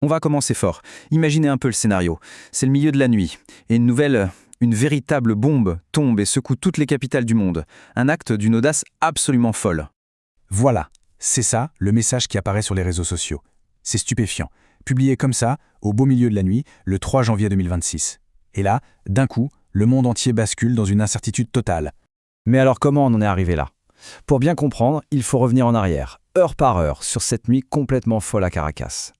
On va commencer fort. Imaginez un peu le scénario. C'est le milieu de la nuit, et une véritable bombe tombe et secoue toutes les capitales du monde. Un acte d'une audace absolument folle. Voilà, c'est ça le message qui apparaît sur les réseaux sociaux. C'est stupéfiant. Publié comme ça, au beau milieu de la nuit, le 3 janvier 2026. Et là, d'un coup, le monde entier bascule dans une incertitude totale. Mais alors comment on en est arrivé là? Pour bien comprendre, il faut revenir en arrière, heure par heure, sur cette nuit complètement folle à Caracas.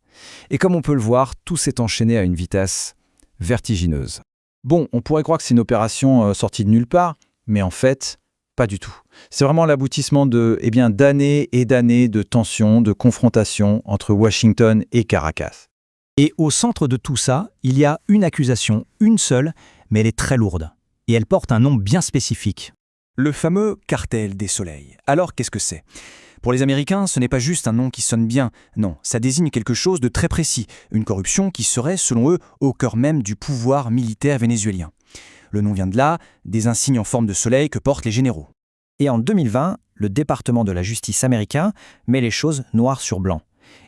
Et comme on peut le voir, tout s'est enchaîné à une vitesse vertigineuse. Bon, on pourrait croire que c'est une opération sortie de nulle part, mais en fait, pas du tout. C'est vraiment l'aboutissement d'années et d'années de tensions, de confrontations entre Washington et Caracas. Et au centre de tout ça, il y a une accusation, une seule, mais elle est très lourde. Et elle porte un nom bien spécifique. Le fameux cartel des soleils. Alors, qu'est-ce que c'est? Pour les Américains, ce n'est pas juste un nom qui sonne bien. Non, ça désigne quelque chose de très précis. Une corruption qui serait, selon eux, au cœur même du pouvoir militaire vénézuélien. Le nom vient de là, des insignes en forme de soleil que portent les généraux. Et en 2020, le département de la justice américain met les choses noir sur blanc.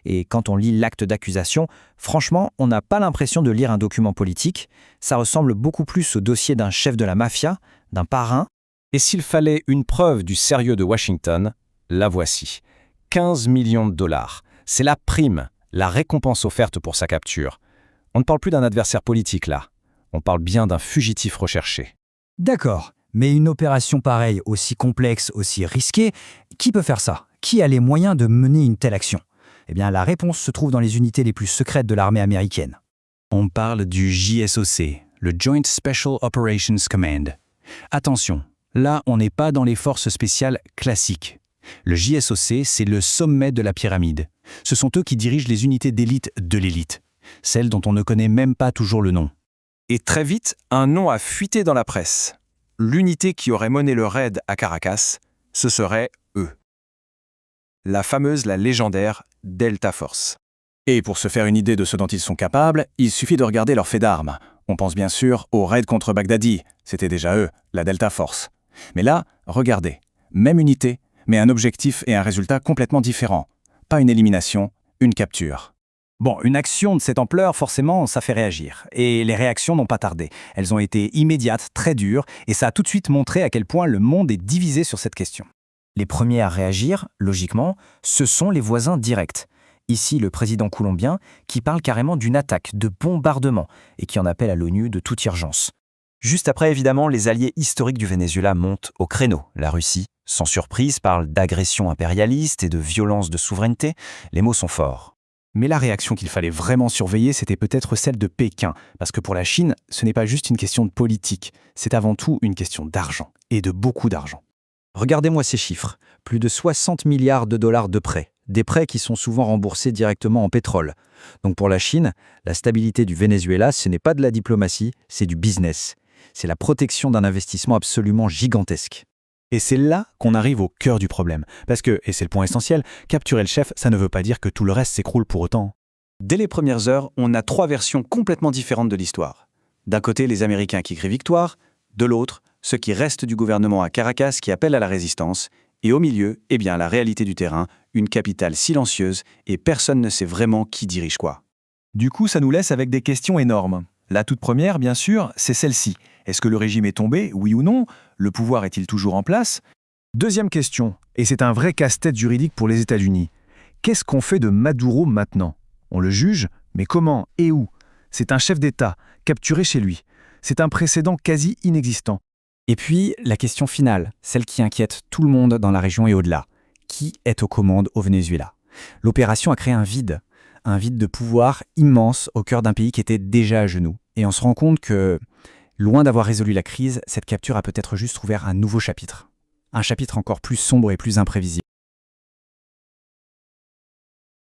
Et quand on lit l'acte d'accusation, franchement, on n'a pas l'impression de lire un document politique. Ça ressemble beaucoup plus au dossier d'un chef de la mafia, d'un parrain. Et s'il fallait une preuve du sérieux de Washington, la voici. 15 millions de dollars. C'est la prime, la récompense offerte pour sa capture. On ne parle plus d'un adversaire politique là. On parle bien d'un fugitif recherché. D'accord, mais une opération pareille, aussi complexe, aussi risquée, qui peut faire ça? Qui a les moyens de mener une telle action? Eh bien, la réponse se trouve dans les unités les plus secrètes de l'armée américaine. On parle du JSOC, le Joint Special Operations Command. Attention, là, on n'est pas dans les forces spéciales classiques. Le JSOC, c'est le sommet de la pyramide. Ce sont eux qui dirigent les unités d'élite de l'élite, celles dont on ne connaît même pas toujours le nom. Et très vite, un nom a fuité dans la presse. L'unité qui aurait mené le raid à Caracas, ce serait eux. La légendaire Delta Force. Et pour se faire une idée de ce dont ils sont capables, il suffit de regarder leur fait d'armes. On pense bien sûr au raid contre Baghdadi, c'était déjà eux, la Delta Force. Mais là, regardez, même unité, mais un objectif et un résultat complètement différents. Pas une élimination, une capture. Bon, une action de cette ampleur, forcément, ça fait réagir. Et les réactions n'ont pas tardé. Elles ont été immédiates, très dures, et ça a tout de suite montré à quel point le monde est divisé sur cette question. Les premiers à réagir, logiquement, ce sont les voisins directs. Ici, le président colombien, qui parle carrément d'une attaque, de bombardement, et qui en appelle à l'ONU de toute urgence. Juste après, évidemment, les alliés historiques du Venezuela montent au créneau. La Russie, sans surprise, parle d'agression impérialiste et de violence de souveraineté. Les mots sont forts. Mais la réaction qu'il fallait vraiment surveiller, c'était peut-être celle de Pékin, parce que pour la Chine, ce n'est pas juste une question de politique, c'est avant tout une question d'argent, et de beaucoup d'argent. Regardez-moi ces chiffres. Plus de 60 milliards de dollars de prêts. Des prêts qui sont souvent remboursés directement en pétrole. Donc pour la Chine, la stabilité du Venezuela, ce n'est pas de la diplomatie, c'est du business. C'est la protection d'un investissement absolument gigantesque. Et c'est là qu'on arrive au cœur du problème. Parce que, et c'est le point essentiel, capturer le chef, ça ne veut pas dire que tout le reste s'écroule pour autant. Dès les premières heures, on a 3 versions complètement différentes de l'histoire. D'un côté, les Américains qui crient victoire, de l'autre, ceux qui restent du gouvernement à Caracas qui appellent à la résistance, et au milieu, la réalité du terrain, une capitale silencieuse et personne ne sait vraiment qui dirige quoi. Du coup, ça nous laisse avec des questions énormes. La toute première, bien sûr, c'est celle-ci. Est-ce que le régime est tombé, oui ou non? Le pouvoir est-il toujours en place? Deuxième question, et c'est un vrai casse-tête juridique pour les États-Unis. Qu'est-ce qu'on fait de Maduro maintenant? On le juge, mais comment et où? C'est un chef d'État, capturé chez lui. C'est un précédent quasi inexistant. Et puis, la question finale, celle qui inquiète tout le monde dans la région et au-delà. Qui est aux commandes au Venezuela? L'opération a créé un vide de pouvoir immense au cœur d'un pays qui était déjà à genoux. Et on se rend compte que, loin d'avoir résolu la crise, cette capture a peut-être juste ouvert un nouveau chapitre. Un chapitre encore plus sombre et plus imprévisible.